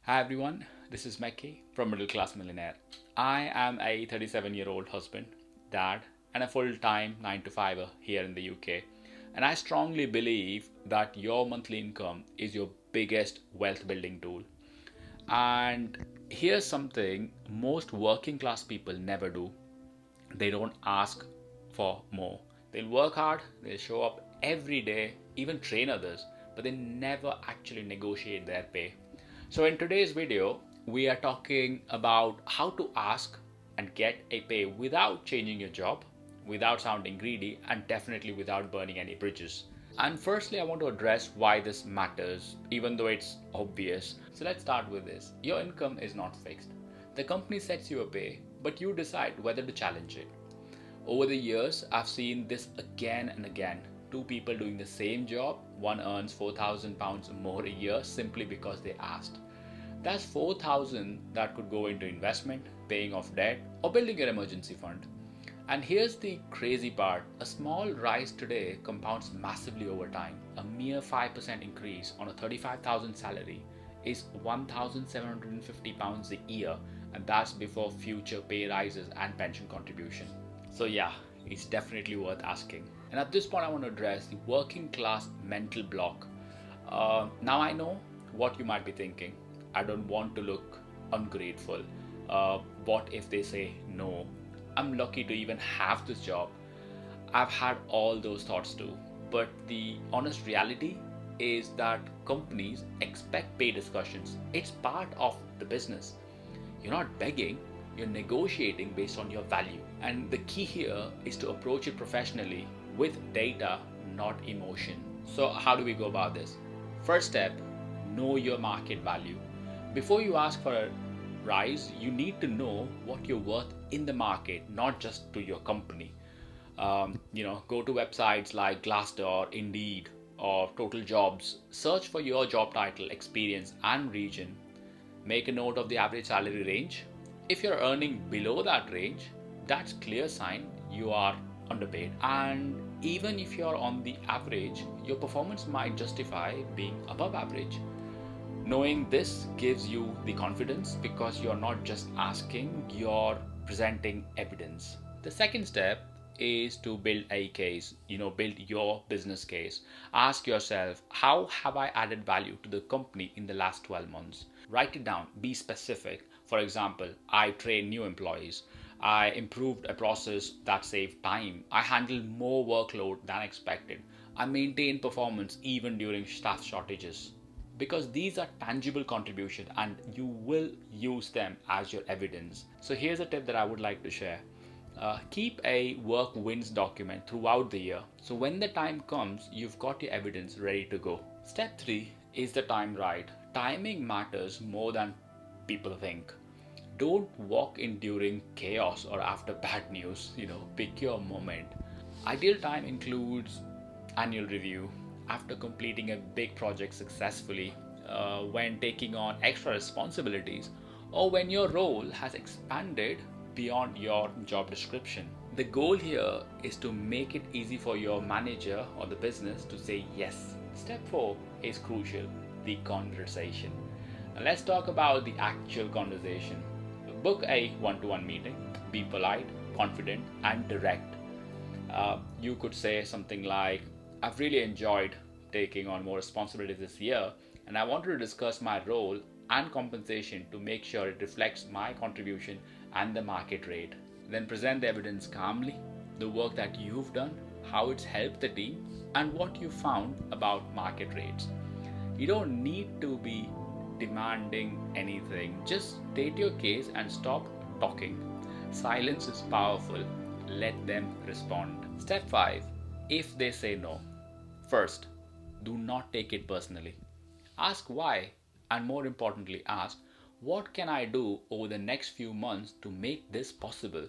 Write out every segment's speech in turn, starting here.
Hi everyone, this is Mekki from Middle Class Millionaire. I am a 37-year-old husband, dad, and a full-time 9 to 5 here in the UK. And I strongly believe that your monthly income is your biggest wealth building tool. And here's something most working class people never do. They don't ask for more. They'll work hard, they'll show up every day, even train others, but they never actually negotiate their pay. So, in today's video, we are talking about how to ask and get a pay without changing your job, without sounding greedy, and definitely without burning any bridges. And firstly, I want to address why this matters, even though it's obvious. So let's start with this. Your income is not fixed. The company sets you a pay, but you decide whether to challenge it. Over the years, I've seen this again and again. Two people doing the same job, one earns £4,000 more a year simply because they asked. That's 4,000 that could go into investment, paying off debt, or building your emergency fund. And here's the crazy part, a small rise today compounds massively over time. A mere 5% increase on a 35,000 salary is £1,750 a year, and that's before future pay rises and pension contribution. So, yeah, it's definitely worth asking. And at this point, I want to address the working class mental block. Now, I know what you might be thinking. I don't want to look ungrateful. What if they say no? I'm lucky to even have this job. I've had all those thoughts too. But the honest reality is that companies expect pay discussions. It's part of the business. You're not begging, you're negotiating based on your value. And the key here is to approach it professionally with data, not emotion. So, how do we go about this? First step, know your market value. Before you ask for a rise, you need to know what you're worth in the market, not just to your company. Go to websites like Glassdoor, Indeed, or Total Jobs. Search for your job title, experience, and region. Make a note of the average salary range. If you're earning below that range, that's clear sign you are underpaid. And even if you're on the average, your performance might justify being above average. Knowing this gives you the confidence because you're not just asking, you're presenting evidence. The second step is to build a case, build your business case. Ask yourself, how have I added value to the company in the last 12 months? Write it down, be specific. For example, I train new employees. I improved a process that saved time. I handled more workload than expected. I maintained performance even during staff shortages, because these are tangible contributions and you will use them as your evidence. So here's a tip that I would like to share. Keep a work wins document throughout the year. So when the time comes, you've got your evidence ready to go. Step 3 is the time right. Timing matters more than people think. Don't walk in during chaos or after bad news, pick your moment. Ideal time includes annual review, after completing a big project successfully, when taking on extra responsibilities, or when your role has expanded beyond your job description. The goal here is to make it easy for your manager or the business to say yes. Step 4 is crucial, the conversation. Now let's talk about the actual conversation. Book a one-to-one meeting, be polite, confident, and direct. You could say something like, I've really enjoyed taking on more responsibilities this year, and I wanted to discuss my role and compensation to make sure it reflects my contribution and the market rate. Then present the evidence calmly, the work that you've done, how it's helped the team, and what you found about market rates. You don't need to be demanding anything, just state your case and stop talking. Silence is powerful. Let them respond. Step 5, if they say no. First, do not take it personally. Ask why, and more importantly, ask, what can I do over the next few months to make this possible?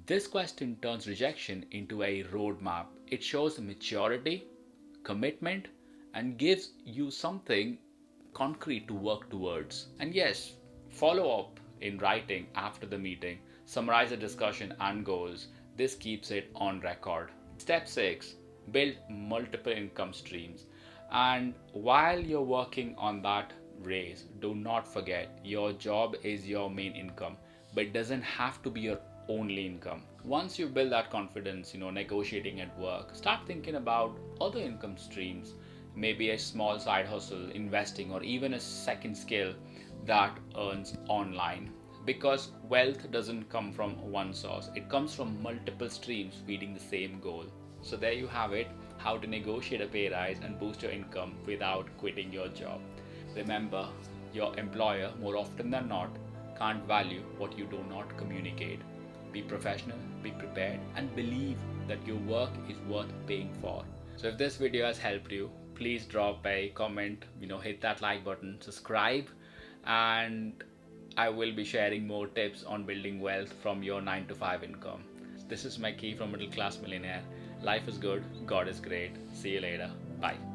This question turns rejection into a roadmap. It shows maturity, commitment, and gives you something concrete to work towards. And yes, follow up in writing after the meeting, summarize the discussion and goals. This keeps it on record. Step 6, build multiple income streams. And while you're working on that raise. Do not forget, your job is your main income, but it doesn't have to be your only income. Once you build that confidence, negotiating at work, start thinking about other income streams, maybe a small side hustle, investing, or even a second skill that earns online. Because wealth doesn't come from one source, it comes from multiple streams feeding the same goal. So, there you have it, how to negotiate a pay rise and boost your income without quitting your job. Remember, your employer, more often than not, can't value what you do not communicate. Be professional, be prepared, and believe that your work is worth paying for. So, if this video has helped you, please drop a comment, hit that like button, subscribe, and I will be sharing more tips on building wealth from your 9 to 5 income. This is my key from Middle Class Millionaire. Life is good, God is great. See you later. Bye.